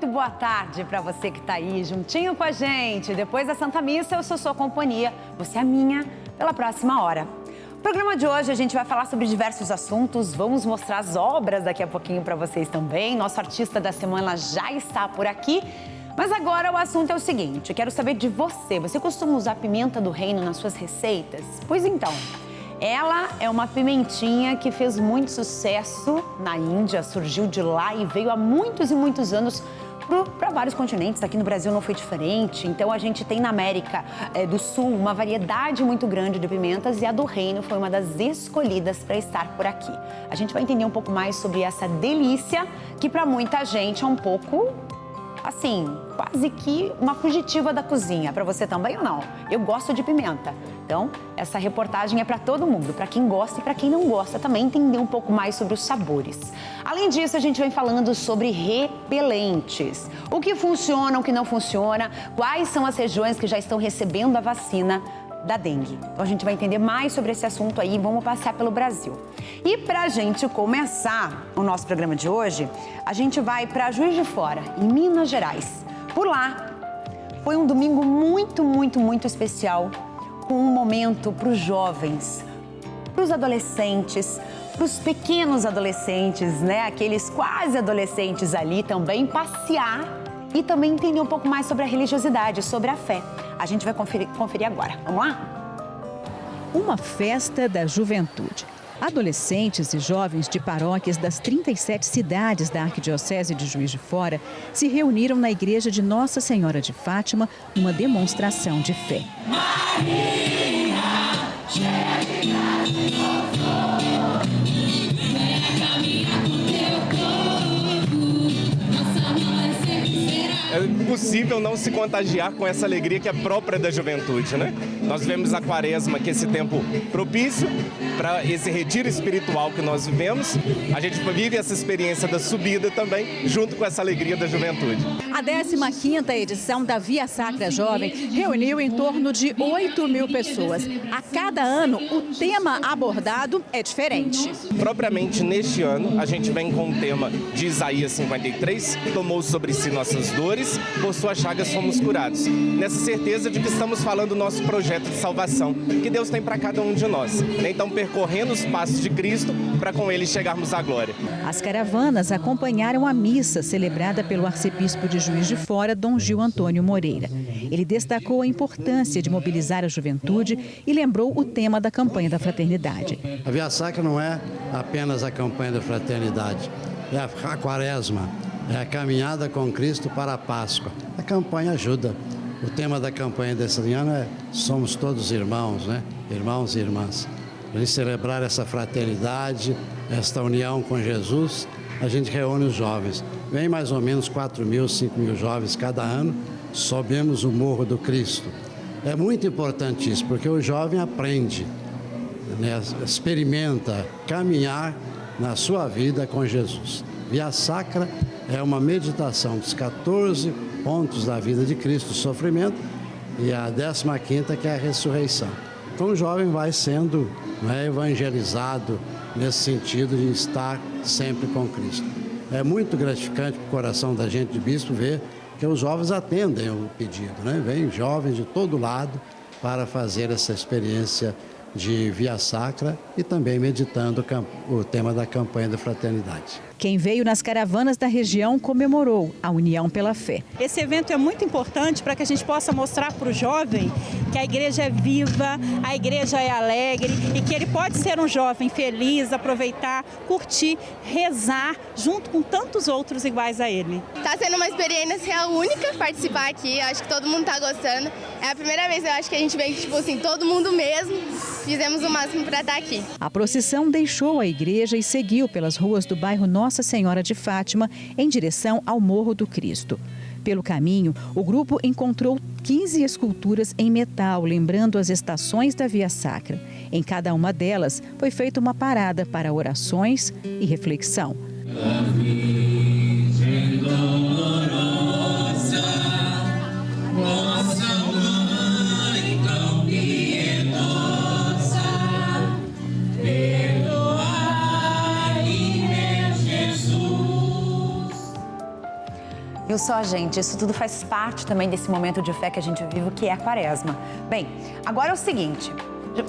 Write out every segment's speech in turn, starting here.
muito boa tarde para você que está aí juntinho com a gente. Depois da Santa Missa, eu sou sua companhia, você é a minha, pela próxima hora. No programa de hoje a gente vai falar sobre diversos assuntos, vamos mostrar as obras daqui a pouquinho para vocês também. Nosso artista da semana já está por aqui. Mas agora o assunto é o seguinte, eu quero saber de você. Você costuma usar pimenta do reino nas suas receitas? Pois então, ela é uma pimentinha que fez muito sucesso na Índia, surgiu de lá e veio há muitos e muitos anos para vários continentes. Aqui no Brasil não foi diferente. Então a gente tem na América do Sul uma variedade muito grande de pimentas e a do reino foi uma das escolhidas para estar por aqui. A gente vai entender um pouco mais sobre essa delícia que para muita gente é um pouco... assim, quase que uma fugitiva da cozinha. Para você também ou não? Eu gosto de pimenta. Então, essa reportagem é para todo mundo, para quem gosta e para quem não gosta também entender um pouco mais sobre os sabores. Além disso, a gente vem falando sobre repelentes. O que funciona, o que não funciona, quais são as regiões que já estão recebendo a vacina da dengue. Então a gente vai entender mais sobre esse assunto aí, vamos passear pelo Brasil. E pra gente começar o nosso programa de hoje, a gente vai para Juiz de Fora, em Minas Gerais. Por lá, foi um domingo muito especial, com um momento para os jovens, para os adolescentes, para os pequenos adolescentes, né? Aqueles quase adolescentes ali também, passear e também entender um pouco mais sobre a religiosidade, sobre a fé. A gente vai conferir agora. Vamos lá? Uma festa da juventude. Adolescentes e jovens de paróquias das 37 cidades da Arquidiocese de Juiz de Fora se reuniram na igreja de Nossa Senhora de Fátima numa demonstração de fé. É impossível não se contagiar com essa alegria que é própria da juventude, né? Nós vemos a Quaresma, que é esse tempo propício para esse retiro espiritual que nós vivemos. A gente vive essa experiência da subida também, junto com essa alegria da juventude. A 15ª edição da Via Sacra Jovem reuniu em torno de 8.000 pessoas. A cada ano, o tema abordado é diferente. Propriamente neste ano, a gente vem com o tema de Isaías 53, tomou sobre si nossas dores, por suas chagas fomos curados. Nessa certeza de que estamos falando do nosso projeto de salvação, que Deus tem para cada um de nós. Então, percorrendo os passos de Cristo, para com Ele chegarmos à glória. As caravanas acompanharam a missa celebrada pelo arcebispo de Juiz de Fora, Dom Gil Antônio Moreira. Ele destacou a importância de mobilizar a juventude e lembrou o tema da campanha da fraternidade. A Via Sacra não é apenas a campanha da fraternidade, é a Quaresma, é a caminhada com Cristo para a Páscoa. A campanha ajuda. O tema da campanha desse ano é Somos Todos Irmãos, né? Irmãos e irmãs. Para a gente celebrar essa fraternidade, esta união com Jesus, a gente reúne os jovens. Vem mais ou menos 4.000, 5.000 jovens cada ano, sobemos o Morro do Cristo. É muito importante isso, porque o jovem aprende, né? Experimenta caminhar na sua vida com Jesus. Via Sacra é uma meditação dos 14 pontos da vida de Cristo, o sofrimento, e a 15ª, que é a ressurreição. Então o jovem vai sendo, né, evangelizado nesse sentido de estar sempre com Cristo. É muito gratificante para o coração da gente de bispo ver que os jovens atendem o pedido, né? Vêm jovens de todo lado para fazer essa experiência de Via Sacra e também meditando o tema da campanha da fraternidade. Quem veio nas caravanas da região comemorou a união pela fé. Esse evento é muito importante para que a gente possa mostrar para o jovem que a igreja é viva, a igreja é alegre e que ele pode ser um jovem feliz, aproveitar, curtir, rezar junto com tantos outros iguais a ele. Está sendo uma experiência única participar aqui, acho que todo mundo está gostando. É a primeira vez, eu acho que a gente vem, tipo assim, todo mundo mesmo. Fizemos o máximo para estar aqui. A procissão deixou a igreja e seguiu pelas ruas do bairro Nossa Senhora de Fátima em direção ao Morro do Cristo. Pelo caminho, o grupo encontrou 15 esculturas em metal, lembrando as estações da Via Sacra. Em cada uma delas foi feita uma parada para orações e reflexão. Viu só, gente? Isso tudo faz parte também desse momento de fé que a gente vive, que é a Quaresma. Bem, agora é o seguinte...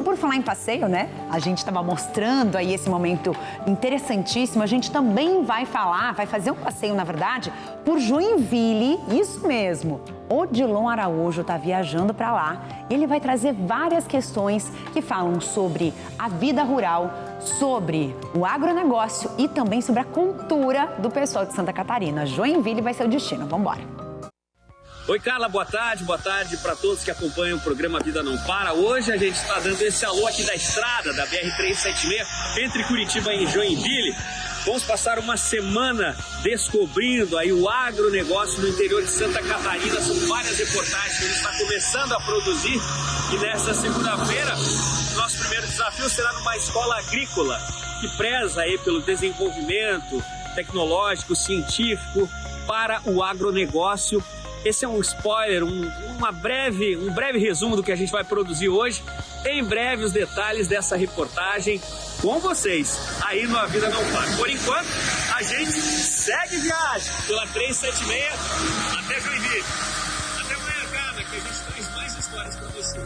Por falar em passeio, né? A gente estava mostrando aí esse momento interessantíssimo. A gente também vai fazer um passeio, na verdade, por Joinville. Isso mesmo. Odilon Araújo está viajando para lá e ele vai trazer várias questões que falam sobre a vida rural, sobre o agronegócio e também sobre a cultura do pessoal de Santa Catarina. Joinville vai ser o destino. Vamos embora. Oi, Carla, boa tarde para todos que acompanham o programa Vida Não Para. Hoje a gente está dando esse alô aqui da estrada da BR-376 entre Curitiba e Joinville. Vamos passar uma semana descobrindo aí o agronegócio no interior de Santa Catarina. São várias reportagens que a gente está começando a produzir. E nesta segunda-feira, nosso primeiro desafio será numa escola agrícola que preza aí pelo desenvolvimento tecnológico, científico para o agronegócio. Esse é um spoiler, um breve resumo do que a gente vai produzir hoje. Em breve, os detalhes dessa reportagem com vocês, aí no A Vida Não Para. Por enquanto, a gente segue viagem pela 376 até Joinville. Até amanhã, Carla, que a gente traz mais histórias para você.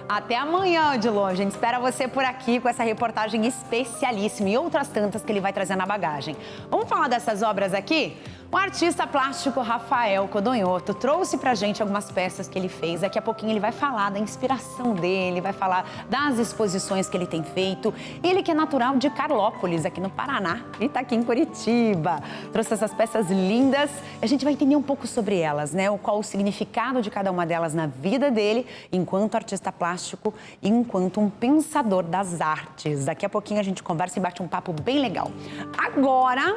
Até amanhã, Odilon. A gente espera você por aqui com essa reportagem especialíssima e outras tantas que ele vai trazer na bagagem. Vamos falar dessas obras aqui? O artista plástico Rafael Codonhoto trouxe pra gente algumas peças que ele fez. Daqui a pouquinho ele vai falar da inspiração dele, vai falar das exposições que ele tem feito. Ele que é natural de Carlópolis, aqui no Paraná, e tá aqui em Curitiba. Trouxe essas peças lindas. A gente vai entender um pouco sobre elas, né? Qual o significado de cada uma delas na vida dele, enquanto artista plástico e enquanto um pensador das artes. Daqui a pouquinho a gente conversa e bate um papo bem legal. Agora...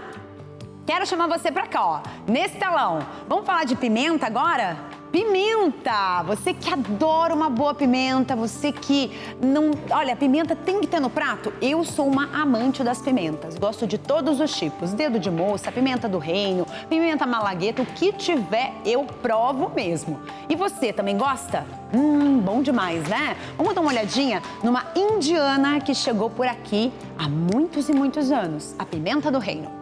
quero chamar você pra cá, ó, nesse telão. Vamos falar de pimenta agora? Pimenta! Você que adora uma boa pimenta, você que não... Olha, pimenta tem que ter no prato. Eu sou uma amante das pimentas. Gosto de todos os tipos. Dedo de moça, pimenta do reino, pimenta malagueta, o que tiver eu provo mesmo. E você também gosta? Bom demais, né? Vamos dar uma olhadinha numa indiana que chegou por aqui há muitos e muitos anos. A pimenta do reino.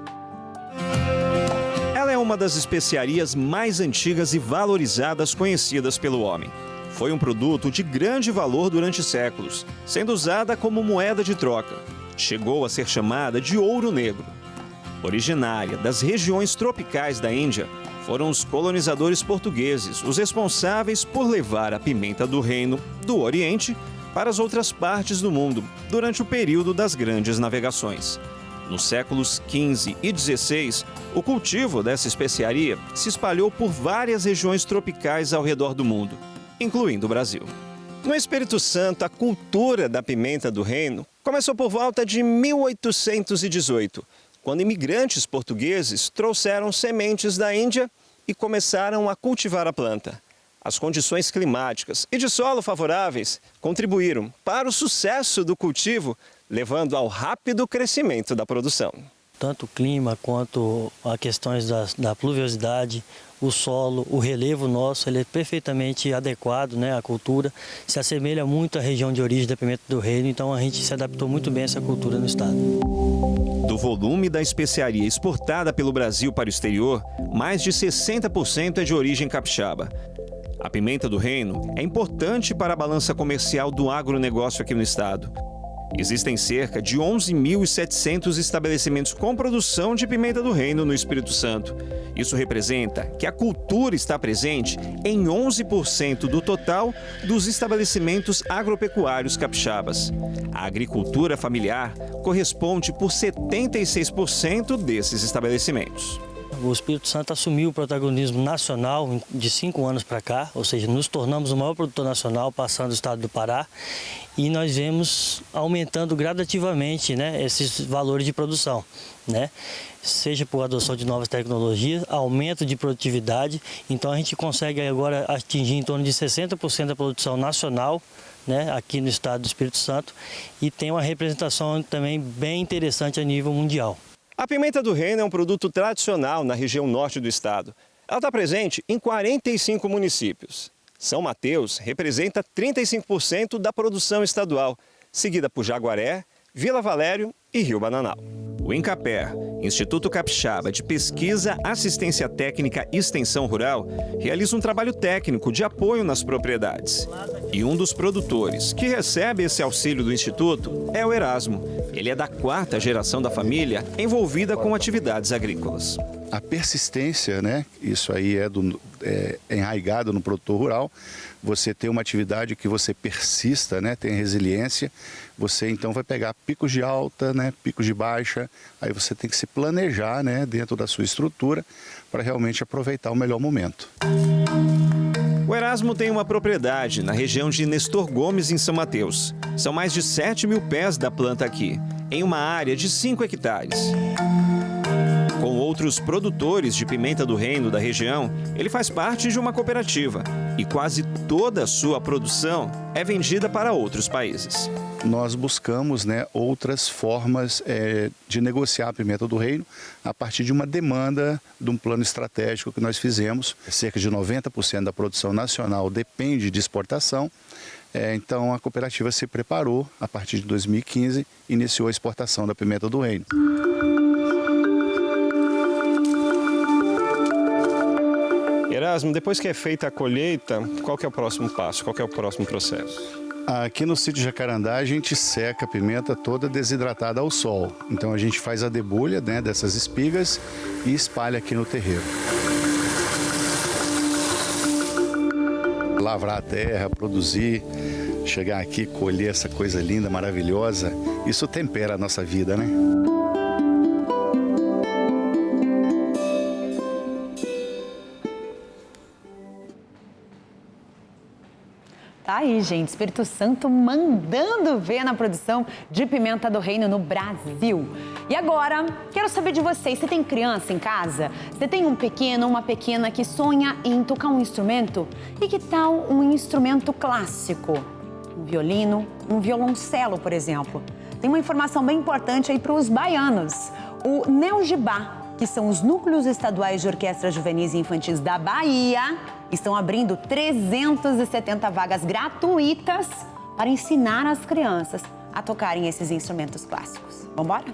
Ela é uma das especiarias mais antigas e valorizadas conhecidas pelo homem. Foi um produto de grande valor durante séculos, sendo usada como moeda de troca. Chegou a ser chamada de ouro negro. Originária das regiões tropicais da Índia, foram os colonizadores portugueses os responsáveis por levar a pimenta do reino do Oriente para as outras partes do mundo durante o período das grandes navegações. Nos séculos XV e XVI, o cultivo dessa especiaria se espalhou por várias regiões tropicais ao redor do mundo, incluindo o Brasil. No Espírito Santo, a cultura da pimenta do reino começou por volta de 1818, quando imigrantes portugueses trouxeram sementes da Índia e começaram a cultivar a planta. As condições climáticas e de solo favoráveis contribuíram para o sucesso do cultivo, levando ao rápido crescimento da produção. Tanto o clima quanto as questões da pluviosidade, o solo, o relevo nosso, ele é perfeitamente adequado, né, à cultura, se assemelha muito à região de origem da pimenta do reino, então a gente se adaptou muito bem a essa cultura no estado. Do volume da especiaria exportada pelo Brasil para o exterior, mais de 60% é de origem capixaba. A pimenta do reino é importante para a balança comercial do agronegócio aqui no estado. Existem cerca de 11.700 estabelecimentos com produção de pimenta do reino no Espírito Santo. Isso representa que a cultura está presente em 11% do total dos estabelecimentos agropecuários capixabas. A agricultura familiar corresponde por 76% desses estabelecimentos. O Espírito Santo assumiu o protagonismo nacional de 5 anos para cá, ou seja, nos tornamos o maior produtor nacional, passando o estado do Pará, e nós vemos aumentando gradativamente, né, esses valores de produção, né? Seja por adoção de novas tecnologias, aumento de produtividade, então a gente consegue agora atingir em torno de 60% da produção nacional, né, aqui no estado do Espírito Santo, e tem uma representação também bem interessante a nível mundial. A pimenta do reino é um produto tradicional na região norte do estado. Ela está presente em 45 municípios. São Mateus representa 35% da produção estadual, seguida por Jaguaré, Vila Valério e Rio Bananal. O INCAPER, Instituto Capixaba de Pesquisa, Assistência Técnica e Extensão Rural, realiza um trabalho técnico de apoio nas propriedades. E um dos produtores que recebe esse auxílio do Instituto é o Erasmo. Ele é da 4ª geração da família envolvida com atividades agrícolas. A persistência, né? Isso aí é enraizado no produtor rural. Você ter uma atividade que você persista, né? Tem resiliência. Você então vai pegar picos de alta, né? Picos de baixa. Aí você tem que se planejar, né? Dentro da sua estrutura para realmente aproveitar o melhor momento. O Erasmo tem uma propriedade na região de Nestor Gomes, em São Mateus. São mais de 7.000 pés da planta aqui, em uma área de 5 hectares. Com outros produtores de pimenta do reino da região, ele faz parte de uma cooperativa e quase toda a sua produção é vendida para outros países. Nós buscamos, né, outras formas de negociar a pimenta do reino a partir de uma demanda de um plano estratégico que nós fizemos. Cerca de 90% da produção nacional depende de exportação. Então a cooperativa se preparou, a partir de 2015, iniciou a exportação da pimenta do reino. Erasmo, depois que é feita a colheita, qual que é o próximo passo? Qual que é o próximo processo? Aqui no sítio Jacarandá a gente seca a pimenta toda desidratada ao sol. Então a gente faz a debulha, né, dessas espigas e espalha aqui no terreiro. Lavrar a terra, produzir, chegar aqui, colher essa coisa linda, maravilhosa, isso tempera a nossa vida, né? Tá aí, gente, Espírito Santo mandando ver na produção de pimenta do reino no Brasil. E agora, quero saber de vocês, você tem criança em casa? Você tem um pequeno, uma pequena que sonha em tocar um instrumento? E que tal um instrumento clássico? Um violino, um violoncelo, por exemplo. Tem uma informação bem importante aí para os baianos. O NEUGIBA, que são os Núcleos Estaduais de Orquestras Juvenis e Infantis da Bahia, estão abrindo 370 vagas gratuitas para ensinar as crianças a tocarem esses instrumentos clássicos. Vamos embora?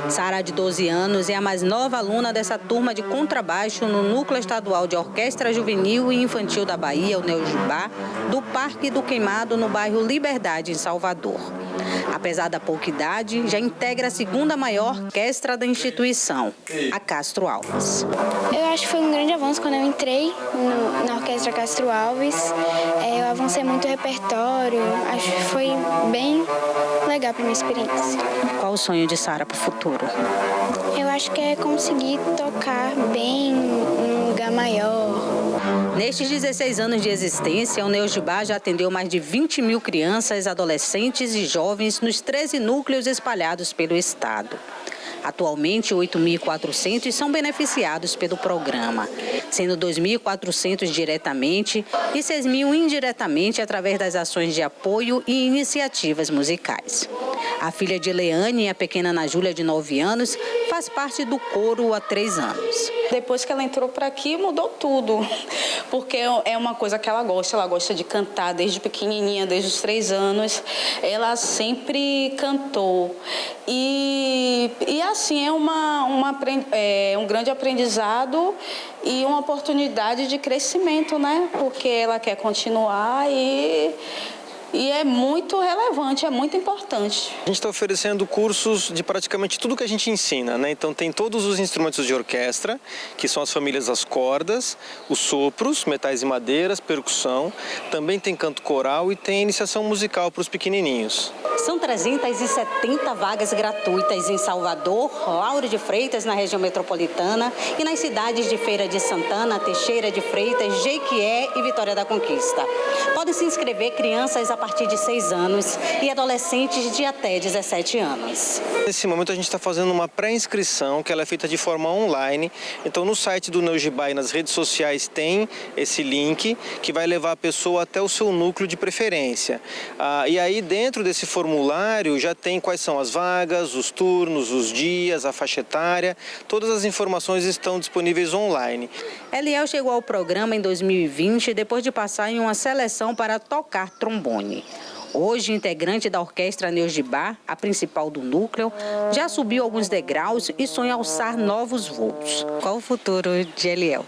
Sara, de 12 anos, é a mais nova aluna dessa turma de contrabaixo no Núcleo Estadual de Orquestra Juvenil e Infantil da Bahia, o NEUGIBA, do Parque do Queimado, no bairro Liberdade, em Salvador. Apesar da pouca idade, já integra a 2ª maior orquestra da instituição, a Castro Alves. Eu acho que foi um grande avanço quando eu entrei na Orquestra Castro Alves. Eu avancei muito o repertório, acho que foi bem legal para minha experiência. Qual o sonho de Sara para o futuro? Eu acho que é conseguir tocar bem num lugar maior. Nestes 16 anos de existência, o NEUGIBA já atendeu mais de 20.000 crianças, adolescentes e jovens nos 13 núcleos espalhados pelo estado. Atualmente, 8.400 são beneficiados pelo programa, sendo 2.400 diretamente e 6.000 indiretamente através das ações de apoio e iniciativas musicais. A filha de Leane, a pequena Ana Júlia, de 9 anos, faz parte do coro há 3 anos. Depois que ela entrou para aqui, mudou tudo, porque é uma coisa que ela gosta de cantar desde pequenininha, desde os 3 anos. Ela sempre cantou e assim, é um grande aprendizado e uma oportunidade de crescimento, né? Porque ela quer continuar e é muito relevante, é muito importante. A gente está oferecendo cursos de praticamente tudo que a gente ensina, né? Então tem todos os instrumentos de orquestra, que são as famílias das cordas, os sopros, metais e madeiras, percussão. Também tem canto coral e tem iniciação musical para os pequenininhos. São 370 vagas gratuitas em Salvador, Lauro de Freitas, na região metropolitana, e nas cidades de Feira de Santana, Teixeira de Freitas, Jequié e Vitória da Conquista. Podem se inscrever crianças a partir de 6 anos e adolescentes de até 17 anos. Nesse momento a gente está fazendo uma pré-inscrição que ela é feita de forma online. Então no site do Neugibá e nas redes sociais tem esse link que vai levar a pessoa até o seu núcleo de preferência. E aí dentro desse formulário já tem quais são as vagas, os turnos, os dias, a faixa etária. Todas as informações estão disponíveis online. Eliel chegou ao programa em 2020 depois de passar em uma seleção para tocar trombone. Hoje, integrante da Orquestra Neugibá, a principal do núcleo, já subiu alguns degraus e sonha alçar novos voos. Qual o futuro de Eliel?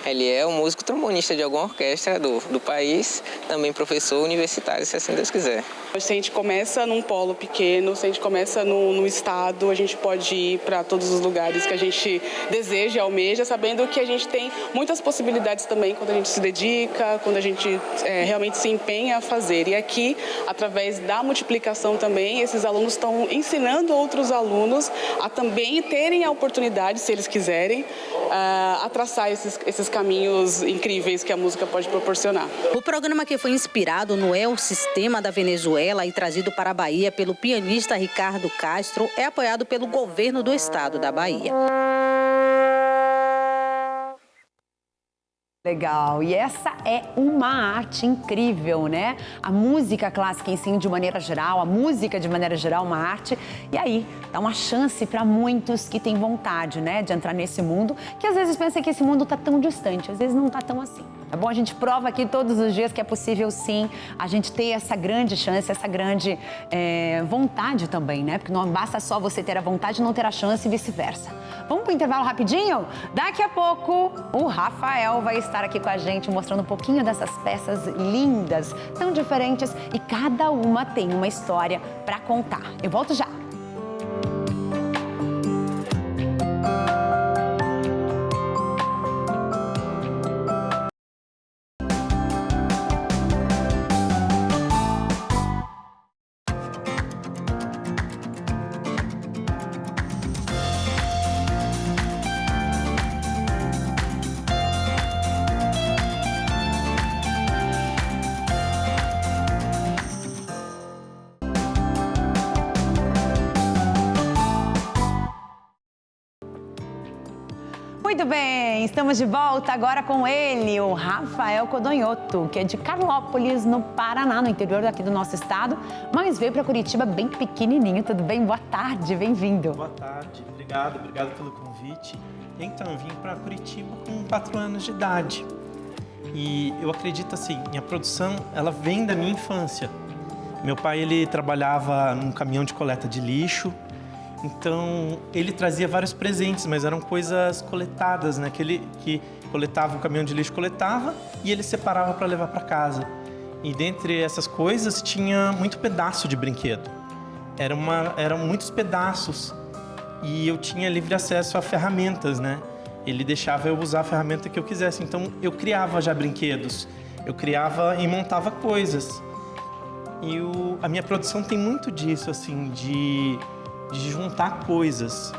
Eliel, músico trombonista de alguma orquestra do país, também professor universitário, se assim Deus quiser. Se a gente começa num polo pequeno, se a gente começa no estado, a gente pode ir para todos os lugares que a gente deseja e almeja, sabendo que a gente tem muitas possibilidades também quando a gente se dedica, quando a gente realmente se empenha a fazer. E aqui, através da multiplicação também, esses alunos estão ensinando outros alunos a também terem a oportunidade, se eles quiserem, a traçar esses caminhos incríveis que a música pode proporcionar. O programa, que foi inspirado no El Sistema da Venezuela e trazido para a Bahia pelo pianista Ricardo Castro, é apoiado pelo governo do estado da Bahia. Legal, e essa é uma arte incrível, né? A música clássica em si, de maneira geral, a música de maneira geral, uma arte. E aí, dá uma chance para muitos que têm vontade, né, de entrar nesse mundo, que às vezes pensa que esse mundo tá tão distante, às vezes não tá tão assim. É bom, a gente prova aqui todos os dias que é possível sim a gente ter essa grande chance, essa grande vontade também, né? Porque não basta só você ter a vontade e não ter a chance e vice-versa. Vamos pro intervalo rapidinho? Daqui a pouco o Rafael vai estar aqui com a gente mostrando um pouquinho dessas peças lindas, tão diferentes, e cada uma tem uma história para contar. Eu volto já. Muito bem, estamos de volta agora com ele, o Rafael Codonhoto, que é de Carlópolis, no Paraná, no interior daqui do nosso estado, mas veio para Curitiba bem pequenininho. Tudo bem? Boa tarde, bem-vindo. Boa tarde, obrigado pelo convite. Então, vim para Curitiba com 4 anos de idade e eu acredito assim, minha produção, ela vem da minha infância. Meu pai, ele trabalhava num caminhão de coleta de lixo. Então, ele trazia vários presentes, mas eram coisas coletadas, né? Que coletava, o caminhão de lixo coletava e ele separava para levar para casa. E dentre essas coisas tinha muito pedaço de brinquedo. Eram muitos pedaços e eu tinha livre acesso a ferramentas, né? Ele deixava eu usar a ferramenta que eu quisesse. Então, eu criava já brinquedos, eu criava e montava coisas. E a minha produção tem muito disso, assim, de juntar coisas.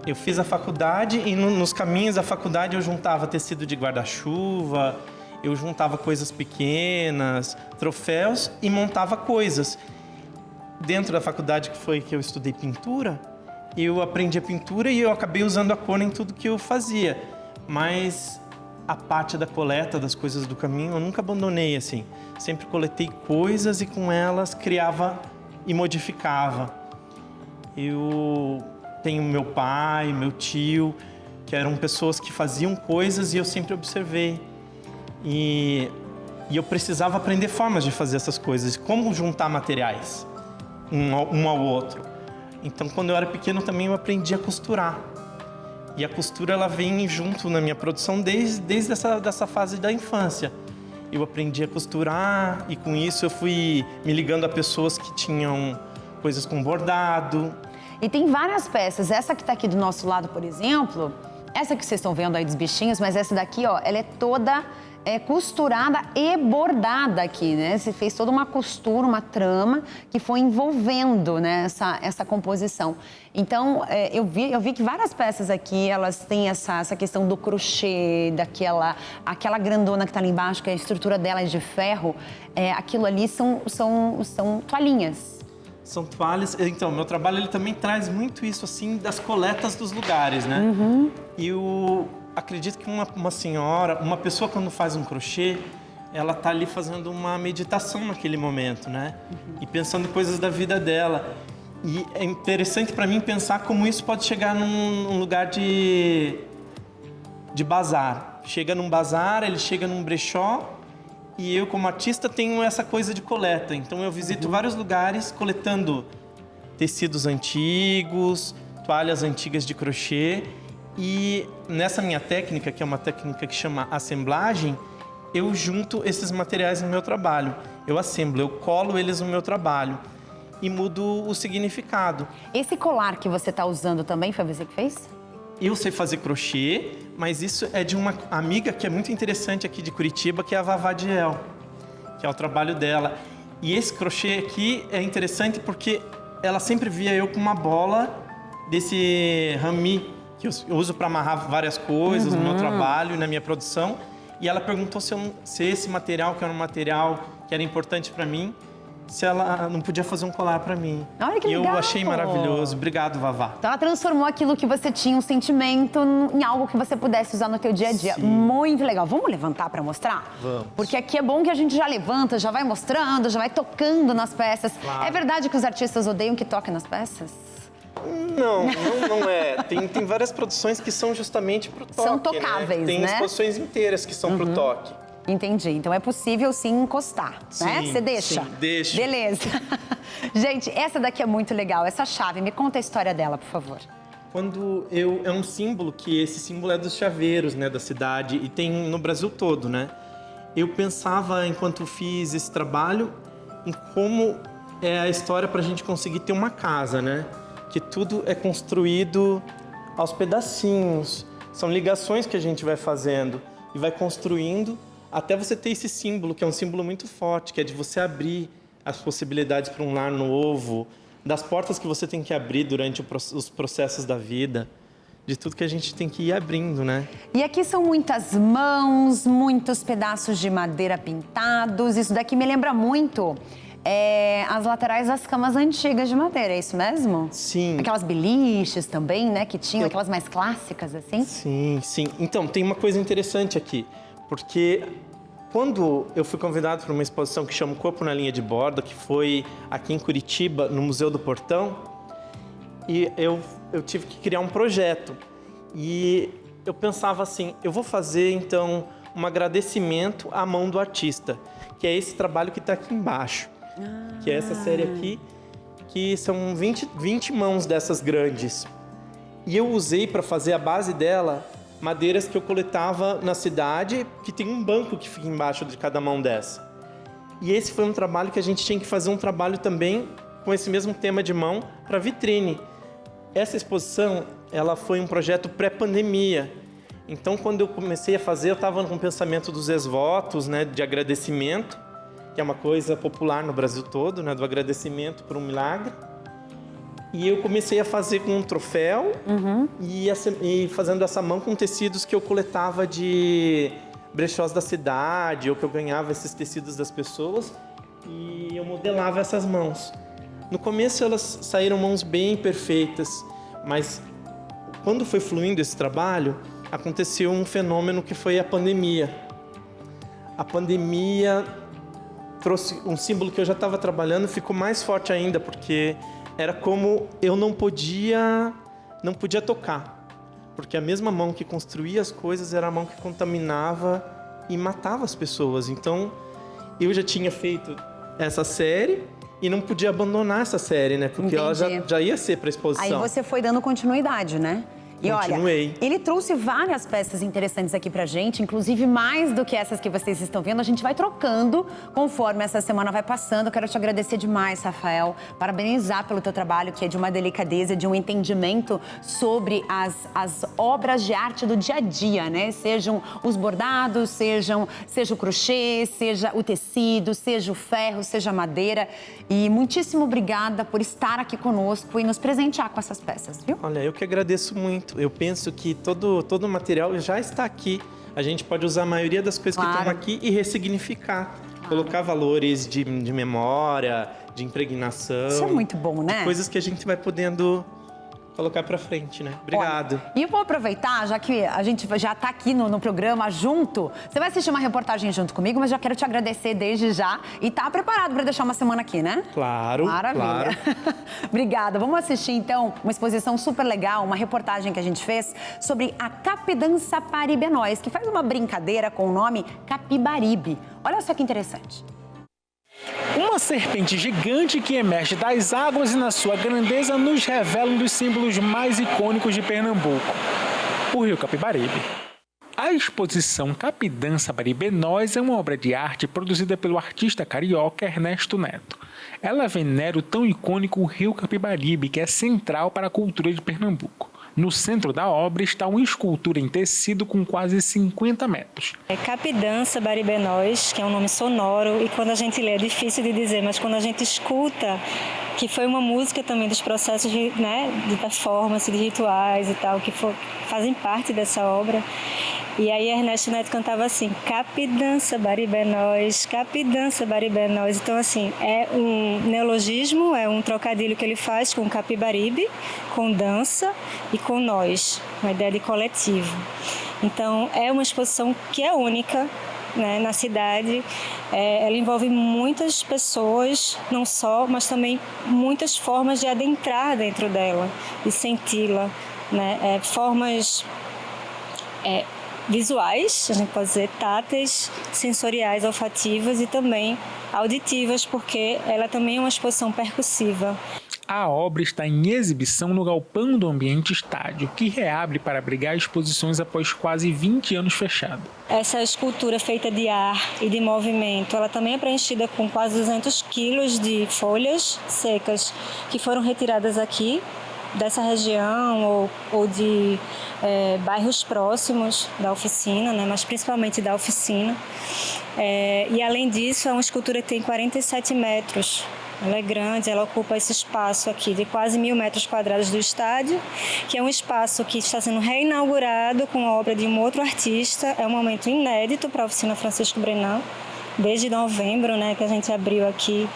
Eu fiz a faculdade e nos caminhos da faculdade eu juntava tecido de guarda-chuva, eu juntava coisas pequenas, troféus e montava coisas. Dentro da faculdade, que foi que eu estudei pintura, eu aprendi a pintura e eu acabei usando a cor em tudo que eu fazia. Mas a parte da coleta das coisas do caminho eu nunca abandonei, assim. Sempre coletei coisas e com elas criava e modificava. Eu tenho meu pai, meu tio, que eram pessoas que faziam coisas e eu sempre observei. E eu precisava aprender formas de fazer essas coisas, como juntar materiais um ao outro. Então, quando eu era pequeno, também eu aprendi a costurar. E a costura, ela vem junto na minha produção desde essa fase da infância. Eu aprendi a costurar e com isso eu fui me ligando a pessoas que tinham coisas com bordado. E tem várias peças. Essa que está aqui do nosso lado, por exemplo, essa que vocês estão vendo aí dos bichinhos, mas essa daqui, ó, ela é toda costurada e bordada aqui, né? Você fez toda uma costura, uma trama que foi envolvendo, né, essa composição. Então, eu vi que várias peças aqui, elas têm essa questão do crochê, aquela grandona que está ali embaixo, que a estrutura dela é de ferro, aquilo ali são toalhinhas. São toalhas. Então, meu trabalho ele também traz muito isso, assim, das coletas dos lugares, né? E acredito que uma senhora, uma pessoa quando faz um crochê, ela tá ali fazendo uma meditação naquele momento, né? E pensando em coisas da vida dela. E é interessante para mim pensar como isso pode chegar num lugar de bazar. Chega num bazar, ele chega num brechó, e eu como artista tenho essa coisa de coleta. Então eu visito vários lugares coletando tecidos antigos, toalhas antigas de crochê. E nessa minha técnica, que é uma técnica que chama assemblagem, eu junto esses materiais no meu trabalho. Eu assemblo, eu colo eles no meu trabalho e mudo o significado. Esse colar que você está usando também foi você que fez? Eu sei fazer crochê, mas isso é de uma amiga que é muito interessante aqui de Curitiba, que é a Vavá Diel, que é o trabalho dela. E esse crochê aqui é interessante porque ela sempre via eu com uma bola desse rami, que eu uso para amarrar várias coisas no meu trabalho e na minha produção. E ela perguntou se esse material, que era um material que era importante para mim, se ela não podia fazer um colar para mim. Olha que legal! E eu achei maravilhoso. Obrigado, Vavá. Então ela transformou aquilo que você tinha, um sentimento, em algo que você pudesse usar no teu dia a dia. Sim. Muito legal. Vamos levantar para mostrar? Vamos. Porque aqui é bom que a gente já levanta, já vai mostrando, já vai tocando nas peças. Claro. É verdade que os artistas odeiam que toquem nas peças? Não é. Tem várias produções que são justamente pro toque, são tocáveis, né? Tem exposições inteiras que são pro toque. Entendi. Então é possível sim encostar, né? Você deixa? Sim, deixa. Beleza. Gente, essa daqui é muito legal. Essa chave, me conta a história dela, por favor. É um símbolo, que esse símbolo é dos chaveiros, né, da cidade, e tem no Brasil todo, né? Eu pensava, enquanto fiz esse trabalho, em como é a história para a gente conseguir ter uma casa, né? Que tudo é construído aos pedacinhos. São ligações que a gente vai fazendo e vai construindo até você ter esse símbolo, que é um símbolo muito forte, que é de você abrir as possibilidades para um lar novo, das portas que você tem que abrir durante os processos da vida, de tudo que a gente tem que ir abrindo, né? E aqui são muitas mãos, muitos pedaços de madeira pintados. Isso daqui me lembra muito as laterais das camas antigas de madeira, é isso mesmo? Sim. Aquelas beliches também, né, que tinham, aquelas mais clássicas, assim? Sim. Então, tem uma coisa interessante aqui, porque quando eu fui convidado para uma exposição que chama Corpo na Linha de Borda, que foi aqui em Curitiba, no Museu do Portão, e eu tive que criar um projeto. E eu pensava assim, eu vou fazer, então, um agradecimento à mão do artista, que é esse trabalho que está aqui embaixo, que é essa série aqui, que são 20 mãos dessas grandes. E eu usei para fazer a base dela madeiras que eu coletava na cidade, que tem um banco que fica embaixo de cada mão dessa. E esse foi um trabalho que a gente tinha que fazer um trabalho também com esse mesmo tema de mão para vitrine. Essa exposição, ela foi um projeto pré-pandemia. Então, quando eu comecei a fazer, eu estava com o pensamento dos ex-votos, né, de agradecimento, que é uma coisa popular no Brasil todo, né, do agradecimento por um milagre. E eu comecei a fazer com um troféu e fazendo essa mão com tecidos que eu coletava de brechós da cidade, ou que eu ganhava esses tecidos das pessoas, e eu modelava essas mãos. No começo elas saíram mãos bem perfeitas, mas quando foi fluindo esse trabalho, aconteceu um fenômeno que foi a pandemia. A pandemia trouxe um símbolo que eu já estava trabalhando, ficou mais forte ainda, porque era como eu não podia tocar. Porque a mesma mão que construía as coisas era a mão que contaminava e matava as pessoas. Então, eu já tinha feito essa série e não podia abandonar essa série, né? Porque ela já ia ser para exposição. Aí você foi dando continuidade, né? E Continuei. olha, ele trouxe várias peças interessantes aqui pra gente, inclusive mais do que essas que vocês estão vendo. A gente vai trocando conforme essa semana vai passando. Eu quero te agradecer demais, Rafael, parabenizar pelo teu trabalho, que é de uma delicadeza, de um entendimento sobre as obras de arte do dia a dia, né? Sejam os bordados, seja o crochê, seja o tecido, seja o ferro, seja a madeira. E muitíssimo obrigada por estar aqui conosco e nos presentear com essas peças, viu? Olha, eu que agradeço muito. Eu penso que todo o material já está aqui. A gente pode usar a maioria das coisas que estão aqui e ressignificar. Colocar valores de memória, de impregnação. Isso é muito bom, né? Coisas que a gente vai podendo colocar pra frente, né? Obrigado. Olha, e eu vou aproveitar, já que a gente já tá aqui no programa junto, você vai assistir uma reportagem junto comigo, mas já quero te agradecer desde já e tá preparado para deixar uma semana aqui, né? Claro, maravilha. Claro. Obrigada. Vamos assistir, então, uma exposição super legal, uma reportagem que a gente fez sobre a Capidança Baribenóis, que faz uma brincadeira com o nome Capibaribe. Olha só que interessante. Uma serpente gigante que emerge das águas e na sua grandeza nos revela um dos símbolos mais icônicos de Pernambuco, o Rio Capibaribe. A exposição Capidança Baribenóis é uma obra de arte produzida pelo artista carioca Ernesto Neto. Ela venera o tão icônico Rio Capibaribe, que é central para a cultura de Pernambuco. No centro da obra está uma escultura em tecido com quase 50 metros. É Capidança Baribenóis, que é um nome sonoro, e quando a gente lê é difícil de dizer, mas quando a gente escuta, que foi uma música também dos processos de performance, de rituais e tal, que fazem parte dessa obra. E aí Ernesto Neto cantava assim, Capidança Baribenóis, Capidança Baribenóis. Então, assim, é um neologismo, é um trocadilho que ele faz com Capibaribe, com dança e com nós, uma ideia de coletivo. Então, é uma exposição que é única, né, na cidade. Ela envolve muitas pessoas, não só, mas também muitas formas de adentrar dentro dela e senti-la, né? Formas visuais, a gente pode dizer táteis, sensoriais, olfativas e também auditivas, porque ela também é uma exposição percussiva. A obra está em exibição no galpão do Ambiente Estádio, que reabre para abrigar exposições após quase 20 anos fechado. Essa escultura feita de ar e de movimento, ela também é preenchida com quase 200 quilos de folhas secas que foram retiradas aqui dessa região ou de bairros próximos da oficina, né, mas principalmente da oficina. E além disso, é uma escultura que tem 47 metros. Ela é grande, ela ocupa esse espaço aqui de quase 1.000 metros quadrados do estádio, que é um espaço que está sendo reinaugurado com a obra de um outro artista. É um momento inédito para a oficina Francisco Brenan, desde novembro, né, que a gente abriu aqui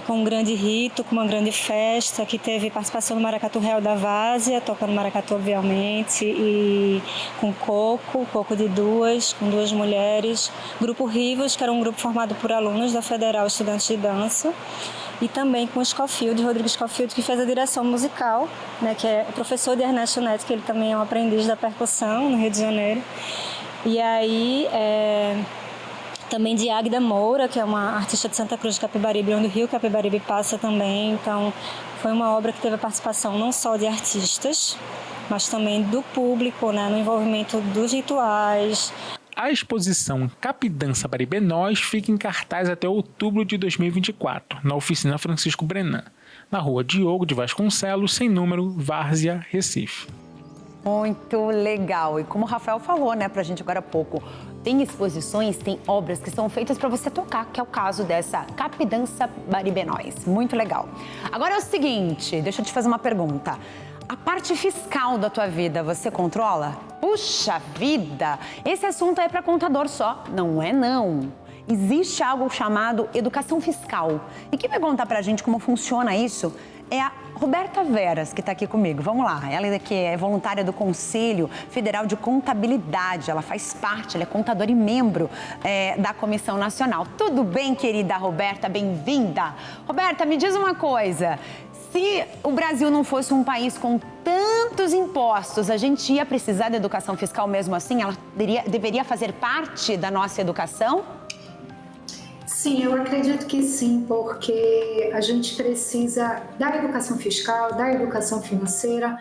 com um grande rito, com uma grande festa, que teve participação do Maracatu Real da Várzea, tocando maracatu, obviamente, e com coco de duas, com duas mulheres. Grupo Rivas, que era um grupo formado por alunos da Federal Estudantes de Dança, e também com o Rodrigo Scofield, que fez a direção musical, né, que é professor de Ernesto Neto, que ele também é um aprendiz da percussão no Rio de Janeiro. E aí também de Águida Moura, que é uma artista de Santa Cruz de Capibaribe, onde o Rio Capibaribe passa também. Então, foi uma obra que teve a participação não só de artistas, mas também do público, né, no envolvimento dos rituais. A exposição Capidança Baribenóis fica em cartaz até outubro de 2024, na oficina Francisco Brenan, na rua Diogo de Vasconcelos, sem número, Várzea, Recife. Muito legal. E como o Rafael falou, né, pra gente agora há pouco, tem exposições, tem obras que são feitas para você tocar, que é o caso dessa Capidança Baribenóis. Muito legal. Agora é o seguinte, deixa eu te fazer uma pergunta. A parte fiscal da tua vida, você controla? Puxa vida! Esse assunto é para contador só. Não é, não. Existe algo chamado educação fiscal. E quem vai contar pra gente como funciona isso é a Roberta Veras, que está aqui comigo. Vamos lá. Ela que é voluntária do Conselho Federal de Contabilidade. Ela faz parte, ela é contadora e membro da Comissão Nacional. Tudo bem, querida Roberta? Bem-vinda. Roberta, me diz uma coisa. Se o Brasil não fosse um país com tantos impostos, a gente ia precisar da educação fiscal mesmo assim? Ela deveria fazer parte da nossa educação? Sim, eu acredito que sim, porque a gente precisa da educação fiscal, da educação financeira,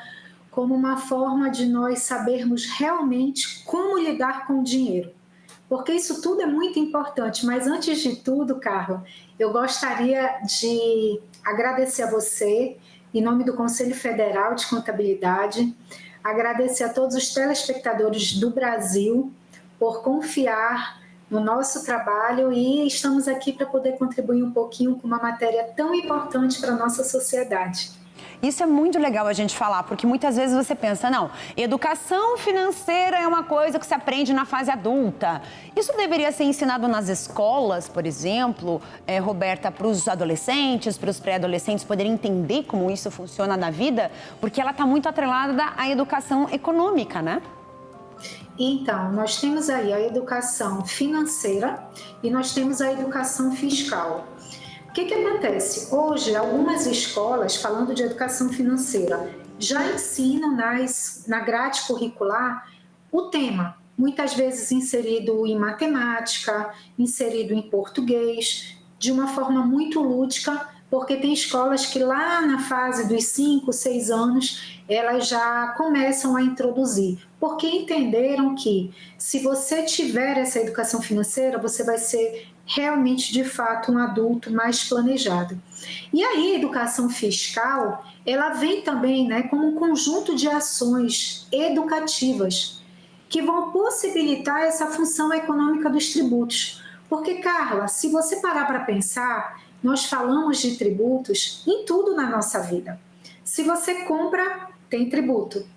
como uma forma de nós sabermos realmente como lidar com o dinheiro. Porque isso tudo é muito importante, mas antes de tudo, Carla, eu gostaria de agradecer a você, em nome do Conselho Federal de Contabilidade, agradecer a todos os telespectadores do Brasil por confiar no nosso trabalho e estamos aqui para poder contribuir um pouquinho com uma matéria tão importante para a nossa sociedade. Isso é muito legal a gente falar, porque muitas vezes você pensa, não, educação financeira é uma coisa que se aprende na fase adulta. Isso deveria ser ensinado nas escolas, por exemplo, Roberta, para os adolescentes, para os pré-adolescentes poderem entender como isso funciona na vida, porque ela está muito atrelada à educação econômica, né? Então, nós temos aí a educação financeira e nós temos a educação fiscal. O que acontece? Hoje, algumas escolas, falando de educação financeira, já ensinam na grade curricular o tema, muitas vezes inserido em matemática, inserido em português, de uma forma muito lúdica, porque tem escolas que lá na fase dos 5, 6 anos, elas já começam a introduzir, porque entenderam que se você tiver essa educação financeira, você vai ser realmente, de fato, um adulto mais planejado. E aí, a educação fiscal, ela vem também, né, como um conjunto de ações educativas que vão possibilitar essa função econômica dos tributos. Porque, Carla, se você parar para pensar, nós falamos de tributos em tudo na nossa vida. Se você compra, tem tributo.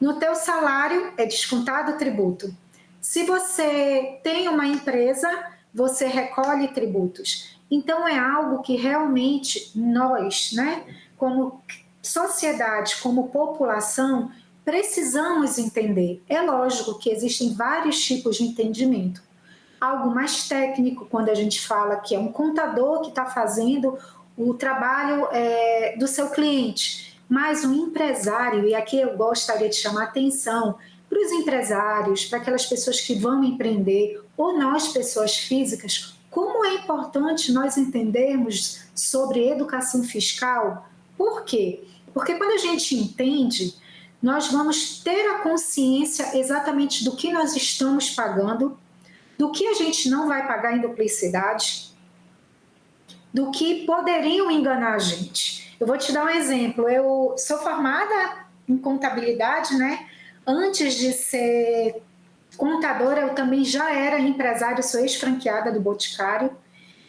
No teu salário, é descontado o tributo. Se você tem uma empresa, você recolhe tributos. Então, é algo que realmente nós, né, como sociedade, como população, precisamos entender. É lógico que existem vários tipos de entendimento. Algo mais técnico, quando a gente fala que é um contador que está fazendo o trabalho do seu cliente, mas um empresário, e aqui eu gostaria de chamar a atenção para os empresários, para aquelas pessoas que vão empreender, ou nós, pessoas físicas, como é importante nós entendermos sobre educação fiscal. Por quê? Porque quando a gente entende, nós vamos ter a consciência exatamente do que nós estamos pagando, do que a gente não vai pagar em duplicidade, do que poderiam enganar a gente. Eu vou te dar um exemplo. Eu sou formada em contabilidade, né? Antes de ser contadora, eu também já era empresária, sou ex-franqueada do Boticário.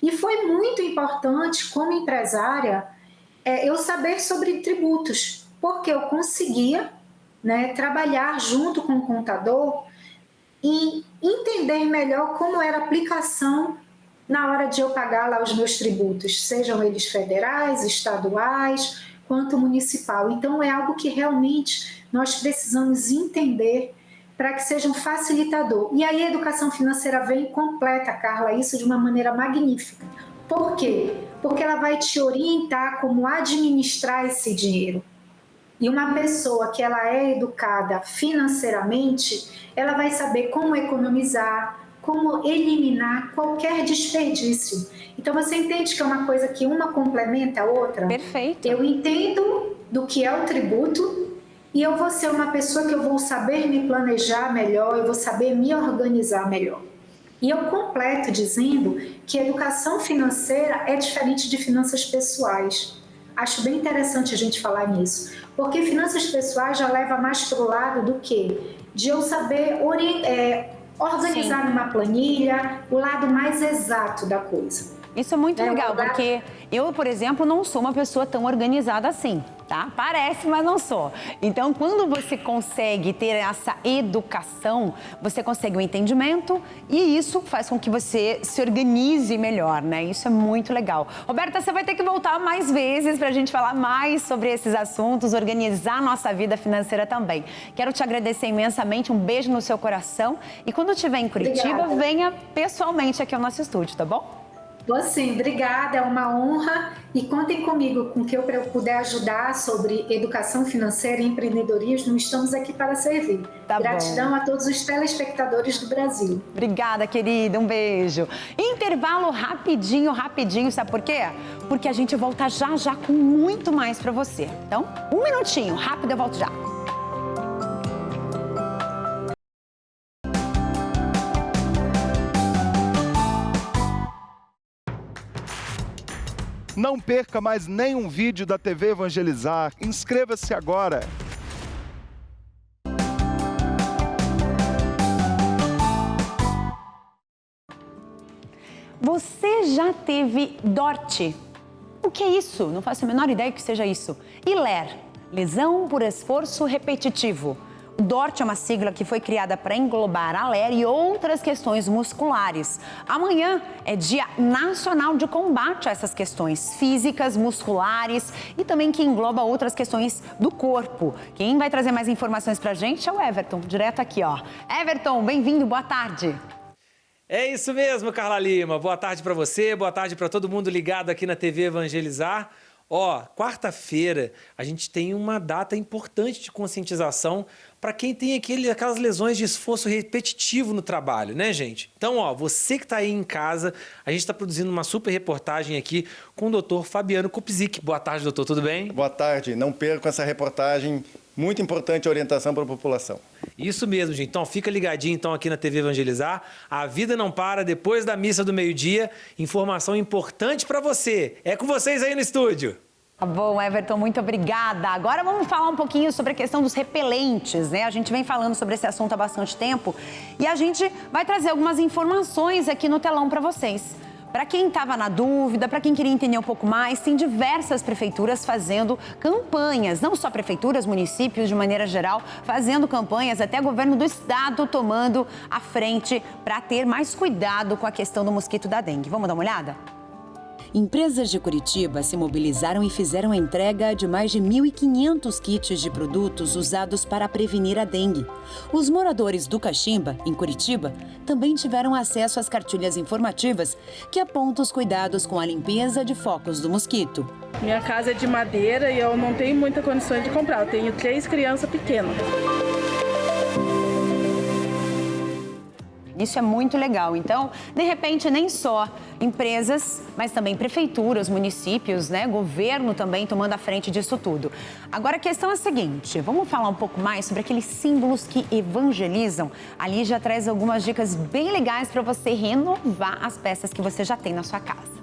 E foi muito importante, como empresária, eu saber sobre tributos, porque eu conseguia, né, trabalhar junto com o contador e entender melhor como era a aplicação na hora de eu pagar lá os meus tributos, sejam eles federais, estaduais, quanto municipal. Então, é algo que realmente nós precisamos entender para que seja um facilitador. E aí a educação financeira vem completa, Carla, isso de uma maneira magnífica. Por quê? Porque ela vai te orientar como administrar esse dinheiro. E uma pessoa que ela é educada financeiramente, ela vai saber como economizar, como eliminar qualquer desperdício. Então, você entende que é uma coisa que uma complementa a outra? Perfeito. Eu entendo do que é o tributo e eu vou ser uma pessoa que eu vou saber me planejar melhor, eu vou saber me organizar melhor. E eu completo dizendo que educação financeira é diferente de finanças pessoais. Acho bem interessante a gente falar nisso, porque finanças pessoais já leva mais para o lado do quê? De eu saber organizar numa planilha, o lado mais exato da coisa. Isso é muito legal, porque eu, por exemplo, não sou uma pessoa tão organizada assim, tá? Parece, mas não sou. Então, quando você consegue ter essa educação, você consegue o entendimento e isso faz com que você se organize melhor, né? Isso é muito legal. Roberta, você vai ter que voltar mais vezes pra gente falar mais sobre esses assuntos, organizar nossa vida financeira também. Quero te agradecer imensamente, um beijo no seu coração e quando estiver em Curitiba, Obrigada. venha pessoalmente aqui ao nosso estúdio, tá bom? Vou sim, obrigada, é uma honra e contem comigo com o que eu puder ajudar sobre educação financeira e empreendedorismo, estamos aqui para servir. Tá Gratidão bom. a todos os telespectadores do Brasil. Obrigada, querida, um beijo. Intervalo rapidinho, sabe por quê? Porque a gente volta já com muito mais para você. Então, um minutinho, rápido, eu volto já. Não perca mais nenhum vídeo da TV Evangelizar. Inscreva-se agora. Você já teve DORT? O que é isso? Não faço a menor ideia que seja isso. E LER, lesão por esforço repetitivo. O DORT é uma sigla que foi criada para englobar a LER e outras questões musculares. Amanhã é Dia Nacional de Combate a essas questões físicas, musculares e também que engloba outras questões do corpo. Quem vai trazer mais informações para a gente é o Everton, direto aqui, ó. Everton, bem-vindo, boa tarde. É isso mesmo, Carla Lima. Boa tarde para você, boa tarde para todo mundo ligado aqui na TV Evangelizar. Ó, quarta-feira a gente tem uma data importante de conscientização para quem tem aquelas lesões de esforço repetitivo no trabalho, né, gente? Então, ó, você que está aí em casa, a gente está produzindo uma super reportagem aqui com o doutor Fabiano Kupzik. Boa tarde, doutor, tudo bem? Boa tarde, não percam essa reportagem, muito importante a orientação para a população. Isso mesmo, gente. Então, fica ligadinho então aqui na TV Evangelizar. A vida não para depois da missa do meio-dia. Informação importante para você. É com vocês aí no estúdio. Tá bom, Everton, muito obrigada. Agora vamos falar um pouquinho sobre a questão dos repelentes, né? A gente vem falando sobre esse assunto há bastante tempo e a gente vai trazer algumas informações aqui no telão para vocês. Para quem estava na dúvida, para quem queria entender um pouco mais, tem diversas prefeituras fazendo campanhas, não só prefeituras, municípios de maneira geral, fazendo campanhas, até governo do estado tomando a frente para ter mais cuidado com a questão do mosquito da dengue. Vamos dar uma olhada? Empresas de Curitiba se mobilizaram e fizeram a entrega de mais de 1.500 kits de produtos usados para prevenir a dengue. Os moradores do Caximba, em Curitiba, também tiveram acesso às cartilhas informativas que apontam os cuidados com a limpeza de focos do mosquito. Minha casa é de madeira e eu não tenho muita condição de comprar. Eu tenho 3 crianças pequenas. Isso é muito legal. Então, de repente, nem só empresas, mas também prefeituras, municípios, né? Governo também tomando a frente disso tudo. Agora, a questão é a seguinte, vamos falar um pouco mais sobre aqueles símbolos que evangelizam. A Lígia traz algumas dicas bem legais para você renovar as peças que você já tem na sua casa.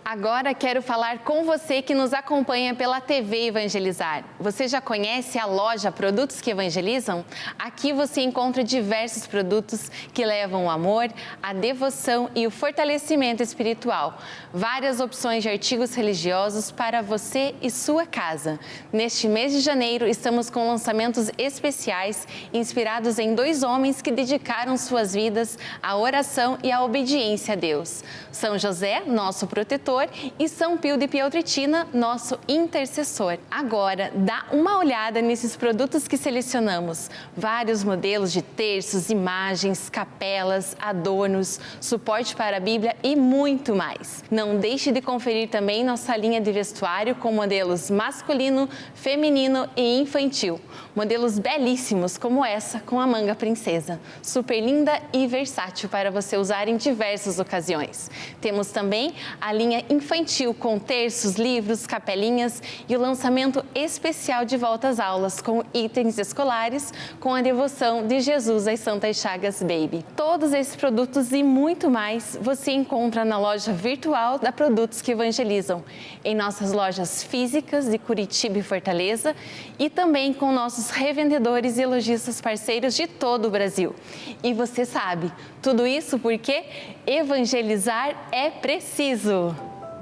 Agora quero falar com você que nos acompanha pela TV Evangelizar. Você já conhece a loja Produtos que Evangelizam? Aqui você encontra diversos produtos que levam o amor, a devoção e o fortalecimento espiritual. Várias opções de artigos religiosos para você e sua casa. Neste mês de janeiro, estamos com lançamentos especiais inspirados em 2 homens que dedicaram suas vidas à oração e à obediência a Deus. São José, nosso protetor, e São Pio de Pietrelcina, nosso intercessor. Agora, dá uma olhada nesses produtos que selecionamos. Vários modelos de terços, imagens, capelas, adornos, suporte para a Bíblia e muito mais. Não deixe de conferir também nossa linha de vestuário com modelos masculino, feminino e infantil. Modelos belíssimos como essa com a manga princesa. Super linda e versátil para você usar em diversas ocasiões. Temos também a linha infantil com terços, livros, capelinhas e o lançamento especial de volta às aulas com itens escolares com a devoção de Jesus às Santas Chagas Baby. Todos esses produtos e muito mais você encontra na loja virtual da Produtos que Evangelizam, em nossas lojas físicas de Curitiba e Fortaleza e também com nossos revendedores e lojistas parceiros de todo o Brasil. E você sabe, tudo isso porque evangelizar é preciso.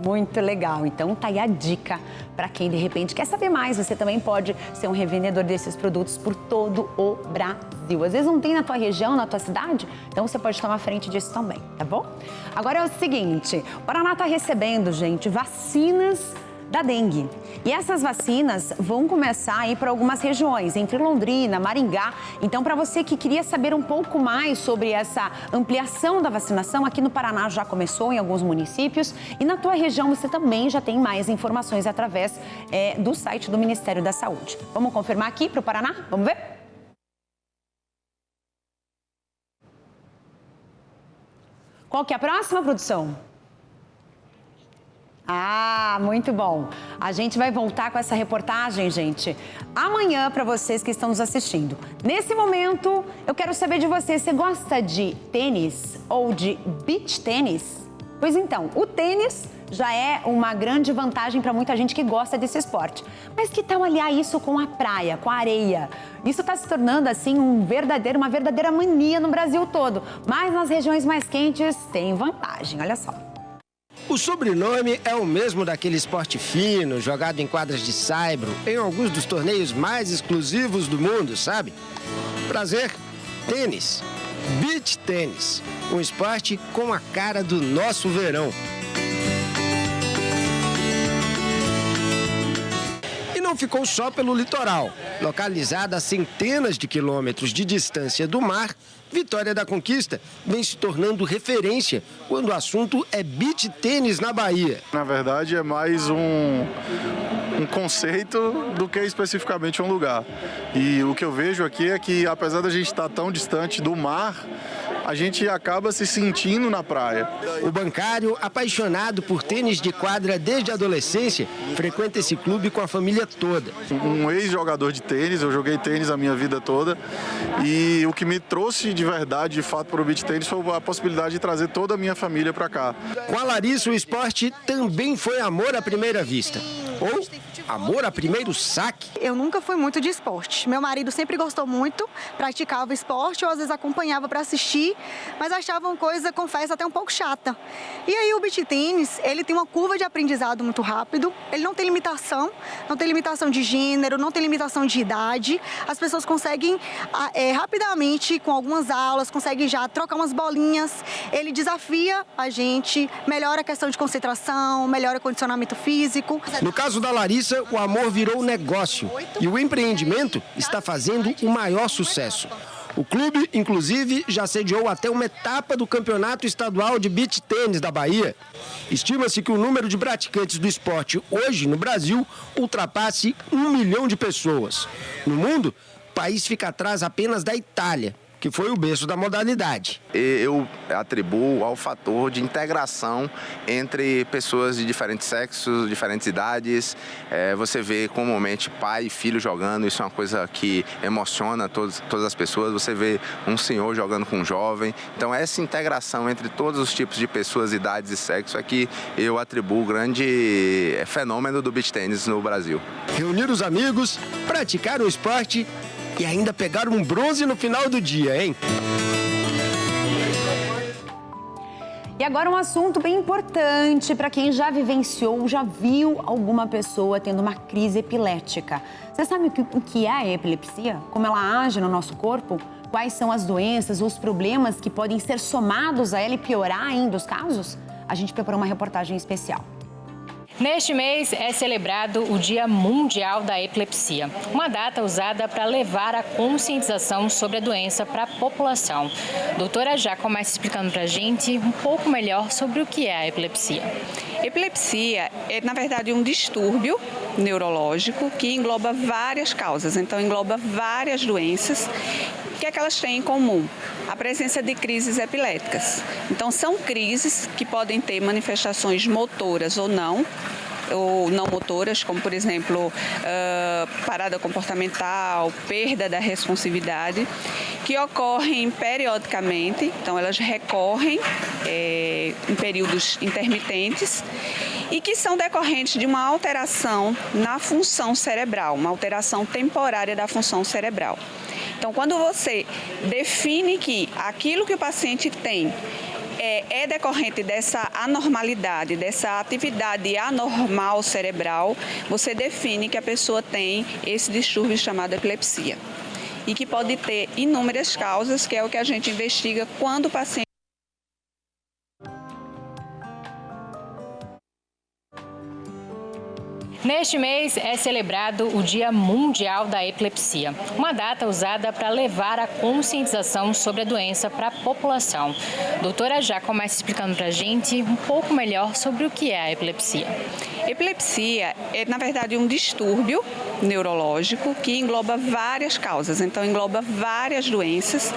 Muito legal. Então, tá aí a dica para quem, de repente, quer saber mais. Você também pode ser um revendedor desses produtos por todo o Brasil. Às vezes não tem na tua região, na tua cidade, então você pode tomar frente disso também, tá bom? Agora é o seguinte, o Paraná tá recebendo, gente, vacinas da dengue. E essas vacinas vão começar a ir para algumas regiões, entre Londrina, Maringá. Então, para você que queria saber um pouco mais sobre essa ampliação da vacinação, aqui no Paraná já começou em alguns municípios e na tua região você também já tem mais informações através do site do Ministério da Saúde. Vamos confirmar aqui para o Paraná? Vamos ver? Qual que é a próxima, produção? Ah, muito bom. A gente vai voltar com essa reportagem, gente, amanhã para vocês que estão nos assistindo. Nesse momento, eu quero saber de você, você gosta de tênis ou de beach tênis? Pois então, o tênis já é uma grande vantagem para muita gente que gosta desse esporte. Mas que tal aliar isso com a praia, com a areia? Isso está se tornando, assim, uma verdadeira mania no Brasil todo. Mas nas regiões mais quentes tem vantagem, olha só. O sobrenome é o mesmo daquele esporte fino, jogado em quadras de saibro, em alguns dos torneios mais exclusivos do mundo, sabe? Prazer, tênis. Beach tênis, um esporte com a cara do nosso verão. E não ficou só pelo litoral. Localizada a centenas de quilômetros de distância do mar, Vitória da Conquista vem se tornando referência quando o assunto é beach tênis na Bahia. Na verdade, é mais um conceito do que especificamente um lugar. E o que eu vejo aqui é que, apesar da gente estar tão distante do mar, a gente acaba se sentindo na praia. O bancário, apaixonado por tênis de quadra desde a adolescência, frequenta esse clube com a família toda. Um ex-jogador de tênis, eu joguei tênis a minha vida toda, e o que me trouxe de verdade, de fato, para o beach tênis foi a possibilidade de trazer toda a minha família para cá. Com a Larissa, o esporte também foi amor à primeira vista. Ou amor a primeiro saque. Eu nunca fui muito de esporte. Meu marido sempre gostou muito, praticava esporte, ou às vezes acompanhava para assistir, mas achava uma coisa, confesso, até um pouco chata. E aí o beach tênis, ele tem uma curva de aprendizado muito rápido, ele não tem limitação de gênero, não tem limitação de idade. As pessoas conseguem rapidamente, com algumas aulas, conseguem já trocar umas bolinhas. Ele desafia a gente, melhora a questão de concentração, melhora o condicionamento físico. No caso da Larissa, o amor virou negócio e o empreendimento está fazendo o maior sucesso. O clube, inclusive, já sediou até uma etapa do Campeonato Estadual de Beach Tênis da Bahia. Estima-se que o número de praticantes do esporte hoje no Brasil ultrapasse 1 milhão de pessoas. No mundo, o país fica atrás apenas da Itália, que foi o berço da modalidade. Eu atribuo ao fator de integração entre pessoas de diferentes sexos, diferentes idades. Você vê comumente pai e filho jogando, isso é uma coisa que emociona todas as pessoas. Você vê um senhor jogando com um jovem. Então essa integração entre todos os tipos de pessoas, idades e sexo é que eu atribuo o grande fenômeno do beach tênis no Brasil. Reunir os amigos, praticar o esporte e ainda pegar um bronze no final do dia, hein? E agora um assunto bem importante para quem já vivenciou, já viu alguma pessoa tendo uma crise epilética. Você sabe o que é a epilepsia? Como ela age no nosso corpo? Quais são as doenças, os problemas que podem ser somados a ela e piorar ainda os casos? A gente preparou uma reportagem especial. Neste mês é celebrado o Dia Mundial da Epilepsia, uma data usada para levar a conscientização sobre a doença para a população. A doutora já começa explicando para a gente um pouco melhor sobre o que é a epilepsia. Epilepsia é, na verdade, um distúrbio neurológico que engloba várias causas, então engloba várias doenças. O que é que elas têm em comum? A presença de crises epiléticas. Então, são crises que podem ter manifestações motoras ou não motoras, como, por exemplo, parada comportamental, perda da responsividade, que ocorrem periodicamente, então elas recorrem em períodos intermitentes e que são decorrentes de uma alteração na função cerebral, uma alteração temporária da função cerebral. Então, quando você define que aquilo que o paciente tem é decorrente dessa anormalidade, dessa atividade anormal cerebral, você define que a pessoa tem esse distúrbio chamado epilepsia. E que pode ter inúmeras causas, que é o que a gente investiga quando o paciente... Neste mês é celebrado o Dia Mundial da Epilepsia, uma data usada para levar a conscientização sobre a doença para a população. A doutora já começa explicando para a gente um pouco melhor sobre o que é a epilepsia. Epilepsia é, na verdade, um distúrbio neurológico que engloba várias causas, então engloba várias doenças.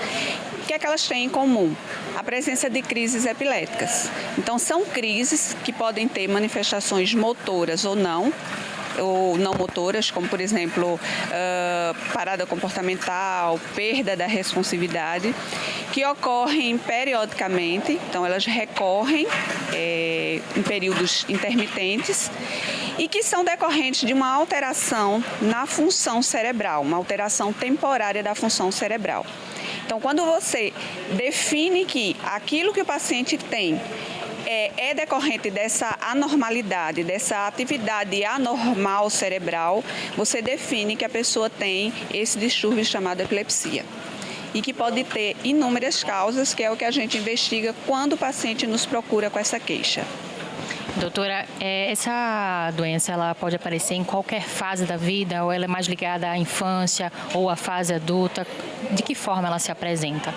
O que é que elas têm em comum? A presença de crises epiléticas. Então, são crises que podem ter manifestações motoras ou não motoras, como, por exemplo, parada comportamental, perda da responsividade, que que ocorrem periodicamente, então elas recorrem em períodos intermitentes e que são decorrentes de uma alteração na função cerebral, uma alteração temporária da função cerebral. Então, quando você define que aquilo que o paciente tem é decorrente dessa anormalidade, dessa atividade anormal cerebral, você define que a pessoa tem esse distúrbio chamado epilepsia. E que pode ter inúmeras causas, que é o que a gente investiga quando o paciente nos procura com essa queixa. Doutora, essa doença ela pode aparecer em qualquer fase da vida ou ela é mais ligada à infância ou à fase adulta? De que forma ela se apresenta?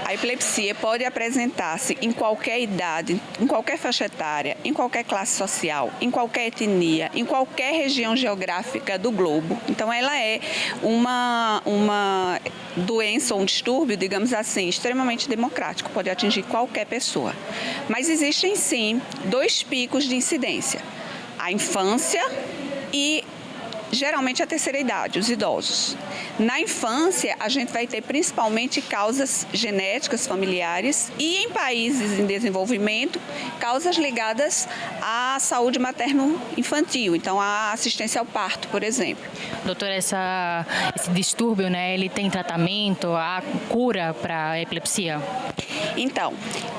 A epilepsia pode apresentar-se em qualquer idade, em qualquer faixa etária, em qualquer classe social, em qualquer etnia, em qualquer região geográfica do globo. Então, ela é uma doença ou um distúrbio, digamos assim, extremamente democrático, pode atingir qualquer pessoa. Mas existem, sim, 2 picos de incidência: a infância e geralmente a terceira idade, os idosos. Na infância, a gente vai ter principalmente causas genéticas familiares e, em países em desenvolvimento, causas ligadas à saúde materno-infantil, então a assistência ao parto, por exemplo. Doutora, esse distúrbio, né, ele tem tratamento, há cura para a epilepsia? Então,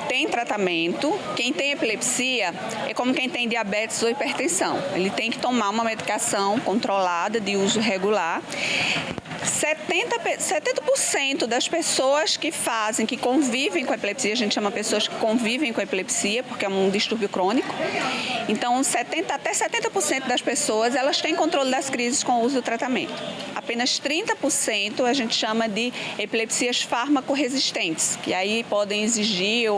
tem tratamento. Quem tem epilepsia é como quem tem diabetes ou hipertensão. Ele tem que tomar uma medicação controlada de uso regular. 70% das pessoas que convivem com a epilepsia, a gente chama pessoas que convivem com a epilepsia, porque é um distúrbio crônico. Então, até 70% das pessoas, elas têm controle das crises com o uso do tratamento. Apenas 30% a gente chama de epilepsias farmacorresistentes, que aí podem exigir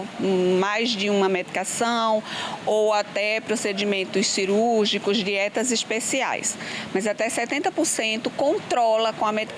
mais de uma medicação ou até procedimentos cirúrgicos, dietas especiais. Mas até 70% controla com a medicação.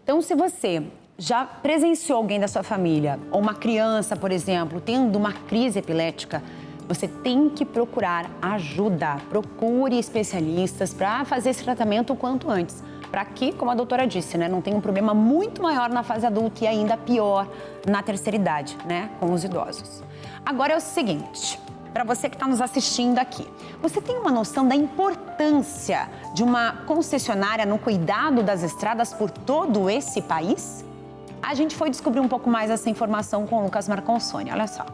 Então, se você já presenciou alguém da sua família, ou uma criança, por exemplo, tendo uma crise epilética, você tem que procurar ajuda. Procure especialistas para fazer esse tratamento o quanto antes. Para que, como a doutora disse, né, não tenha um problema muito maior na fase adulta e ainda pior na terceira idade, né, com os idosos. Agora é o seguinte, para você que está nos assistindo aqui, você tem uma noção da importância de uma concessionária no cuidado das estradas por todo esse país? A gente foi descobrir um pouco mais essa informação com o Lucas Marconsoni, olha só.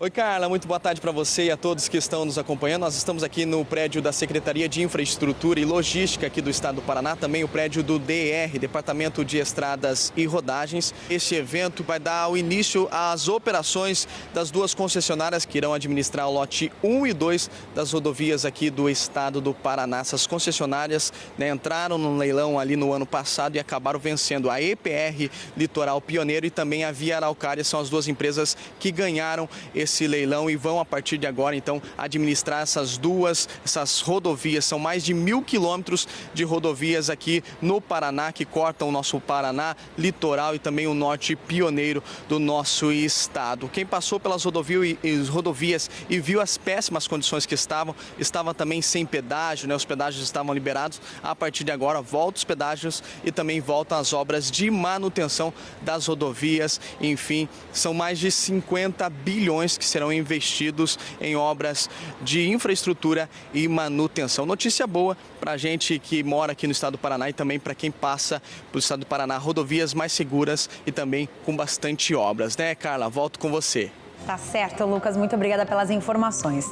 Oi, Carla, muito boa tarde para você e a todos que estão nos acompanhando. Nós estamos aqui no prédio da Secretaria de Infraestrutura e Logística aqui do Estado do Paraná, também o prédio do DR, Departamento de Estradas e Rodagens. Este evento vai dar o início às operações das 2 concessionárias que irão administrar o lote 1 e 2 das rodovias aqui do Estado do Paraná. Essas concessionárias, né, entraram no leilão ali no ano passado e acabaram vencendo a EPR Litoral Pioneiro e também a Via Araucária. São as 2 empresas que ganharam esse leilão e vão, a partir de agora, então, administrar essas rodovias. São mais de 1.000 quilômetros de rodovias aqui no Paraná, que cortam o nosso Paraná litoral e também o norte pioneiro do nosso estado. Quem passou pelas rodovias e viu as péssimas condições que estava também sem pedágio, né? Os pedágios estavam liberados. A partir de agora, voltam os pedágios e também voltam as obras de manutenção das rodovias. Enfim, são mais de 50 bilhões que serão investidos em obras de infraestrutura e manutenção. Notícia boa para a gente que mora aqui no estado do Paraná e também para quem passa pelo estado do Paraná, rodovias mais seguras e também com bastante obras, né, Carla? Volto com você. Tá certo, Lucas. Muito obrigada pelas informações.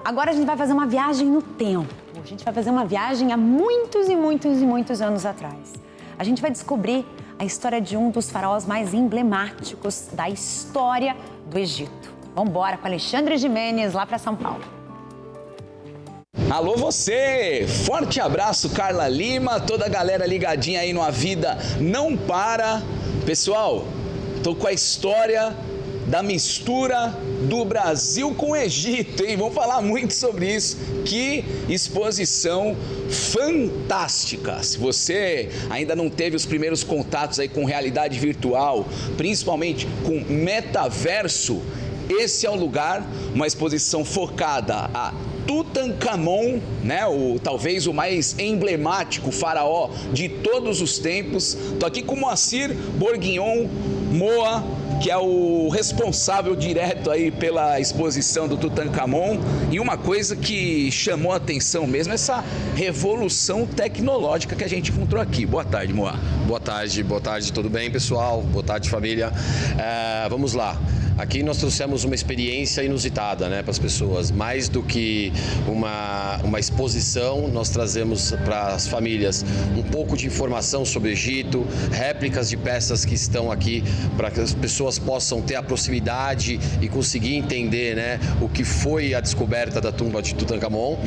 Agora a gente vai fazer uma viagem no tempo. A gente vai fazer uma viagem há muitos e muitos e muitos anos atrás. A gente vai descobrir a história de um dos faraós mais emblemáticos da história do Egito. Vamos embora com Alexandre Gimenez lá para São Paulo. Alô você! Forte abraço, Carla Lima, toda a galera ligadinha aí no A Vida Não Para. Pessoal, tô com a história da mistura do Brasil com o Egito, hein? Vamos falar muito sobre isso. Que exposição fantástica! Se você ainda não teve os primeiros contatos aí com realidade virtual, principalmente com metaverso, esse é o lugar, uma exposição focada a Tutankhamon, né? Talvez o mais emblemático faraó de todos os tempos. Tô aqui com o Moacir Bourguignon Moa, que é o responsável direto aí pela exposição do Tutankhamon. E uma coisa que chamou a atenção mesmo é essa revolução tecnológica que a gente encontrou aqui. Boa tarde, Moa. Boa tarde, tudo bem, pessoal? Boa tarde, família. Vamos lá. Aqui nós trouxemos uma experiência inusitada, né, para as pessoas. Mais do que uma exposição, nós trazemos para as famílias um pouco de informação sobre o Egito, réplicas de peças que estão aqui para que as pessoas possam ter a proximidade e conseguir entender, né, o que foi a descoberta da tumba de Tutankhamon.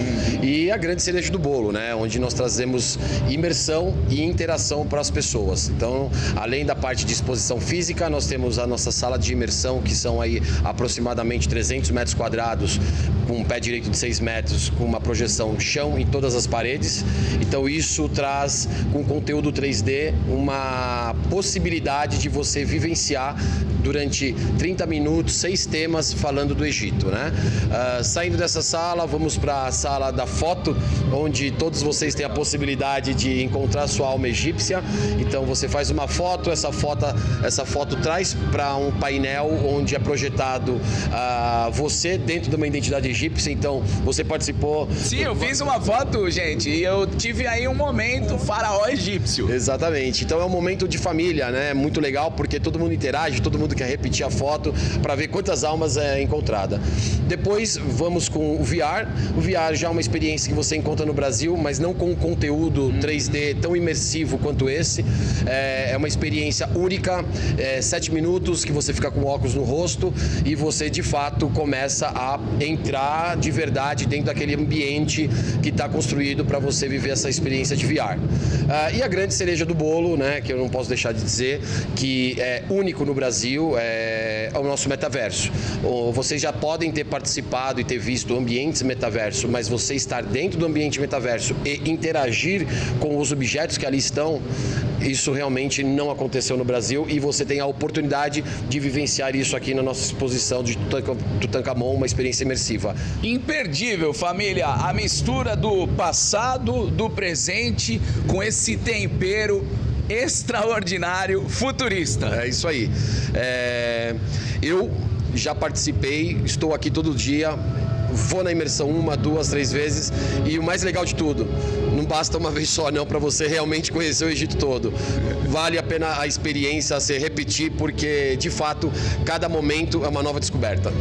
E a grande cereja do bolo, né, onde nós trazemos imersão e interação para as pessoas. Então, além da parte de exposição física, nós temos a nossa sala de imersão, que são aí aproximadamente 300 metros quadrados, com um pé direito de 6 metros, com uma projeção chão em todas as paredes. Então isso traz, com conteúdo 3D, uma possibilidade de você vivenciar durante 30 minutos 6 temas falando do Egito, né? Saindo dessa sala, vamos para a sala da foto, onde todos vocês têm a possibilidade de encontrar sua alma egípcia. Então você faz uma foto, essa foto traz para um painel onde é projetado você dentro de uma identidade egípcia. Então você participou. Sim, eu fiz uma foto, gente, e eu tive aí um momento faraó egípcio. Exatamente. Então é um momento de família, né? Muito legal, porque todo mundo interage, todo mundo quer repetir a foto para ver quantas almas é encontrada. Depois vamos com o VR. O VR já é uma experiência que você encontra no Brasil, mas não com um conteúdo 3D tão imersivo quanto esse. É uma experiência única, 7 minutos que você fica com óculos no rosto e você de fato começa a entrar de verdade dentro daquele ambiente que está construído para você viver essa experiência de VR. E a grande cereja do bolo, né, que eu não posso deixar de dizer, que é único no Brasil, é o nosso metaverso. Vocês já podem ter participado e ter visto ambientes metaverso, mas você estar dentro do ambiente metaverso e interagir com os objetos que ali estão, isso realmente não aconteceu no Brasil e você tem a oportunidade de vivenciar isso aqui na nossa exposição de Tutankhamon, uma experiência imersiva. Imperdível, família, a mistura do passado, do presente, com esse tempero extraordinário, futurista. É isso aí. Eu já participei, estou aqui todo dia, vou na imersão 1, 2, 3 vezes e o mais legal de tudo, não basta uma vez só não para você realmente conhecer o Egito todo. Vale a pena a experiência se repetir porque, de fato, cada momento é uma nova descoberta.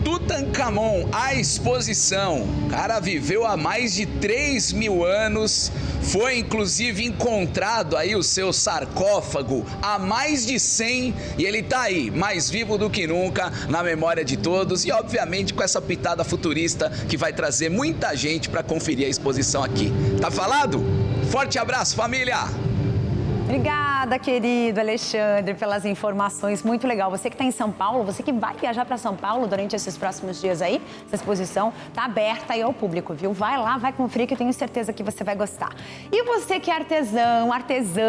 Tutankhamon, a exposição. O cara viveu há mais de 3.000 anos. Foi inclusive encontrado aí o seu sarcófago há mais de 100 e ele tá aí, mais vivo do que nunca, na memória de todos e obviamente com essa pitada futurista que vai trazer muita gente para conferir a exposição aqui. Tá falado? Forte abraço, família! Obrigada, querido Alexandre, pelas informações. Muito legal. Você que está em São Paulo, você que vai viajar para São Paulo durante esses próximos dias aí, essa exposição está aberta aí ao público, viu? Vai lá, vai conferir que eu tenho certeza que você vai gostar. E você que é artesã,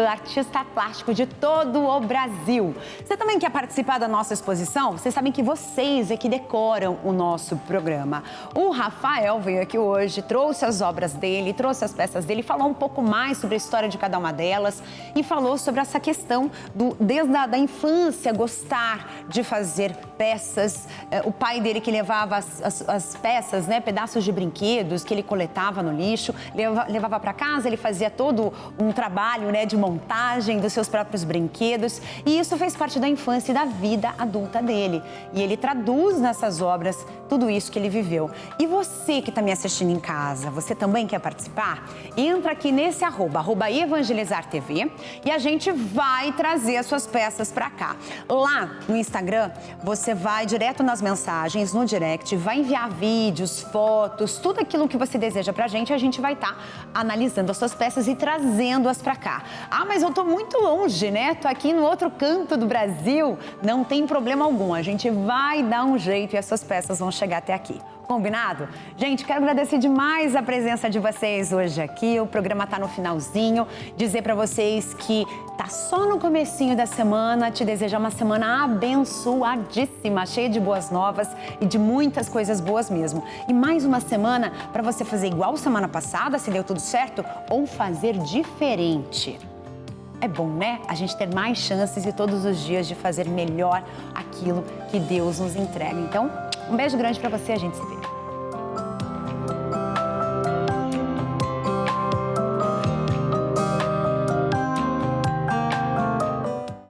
artista plástico de todo o Brasil, você também quer participar da nossa exposição? Vocês sabem que vocês é que decoram o nosso programa. O Rafael veio aqui hoje, trouxe as obras dele, trouxe as peças dele, falou um pouco mais sobre a história de cada uma delas e falou sobre essa questão desde a infância, gostar de fazer peças. O pai dele que levava as peças, né, pedaços de brinquedos que ele coletava no lixo, levava para casa, ele fazia todo um trabalho, né, de montagem dos seus próprios brinquedos. E isso fez parte da infância e da vida adulta dele. E ele traduz nessas obras tudo isso que ele viveu. E você que está me assistindo em casa, você também quer participar? Entra aqui nesse @evangelizartv e a gente vai trazer as suas peças para cá. Lá no Instagram, você vai direto nas mensagens, no direct, vai enviar vídeos, fotos, tudo aquilo que você deseja pra gente, a gente vai estar analisando as suas peças e trazendo-as para cá. Ah, mas eu tô muito longe, né? Tô aqui no outro canto do Brasil. Não tem problema algum, a gente vai dar um jeito e essas peças vão chegar até aqui. Combinado? Gente, quero agradecer demais a presença de vocês hoje aqui. O programa tá no finalzinho. Dizer para vocês que tá só no comecinho da semana. Te desejar uma semana abençoadíssima, cheia de boas novas e de muitas coisas boas mesmo. E mais uma semana para você fazer igual semana passada, se deu tudo certo, ou fazer diferente. É bom, né? A gente ter mais chances e todos os dias de fazer melhor aquilo que Deus nos entrega. Então, um beijo grande para você, a gente se vê.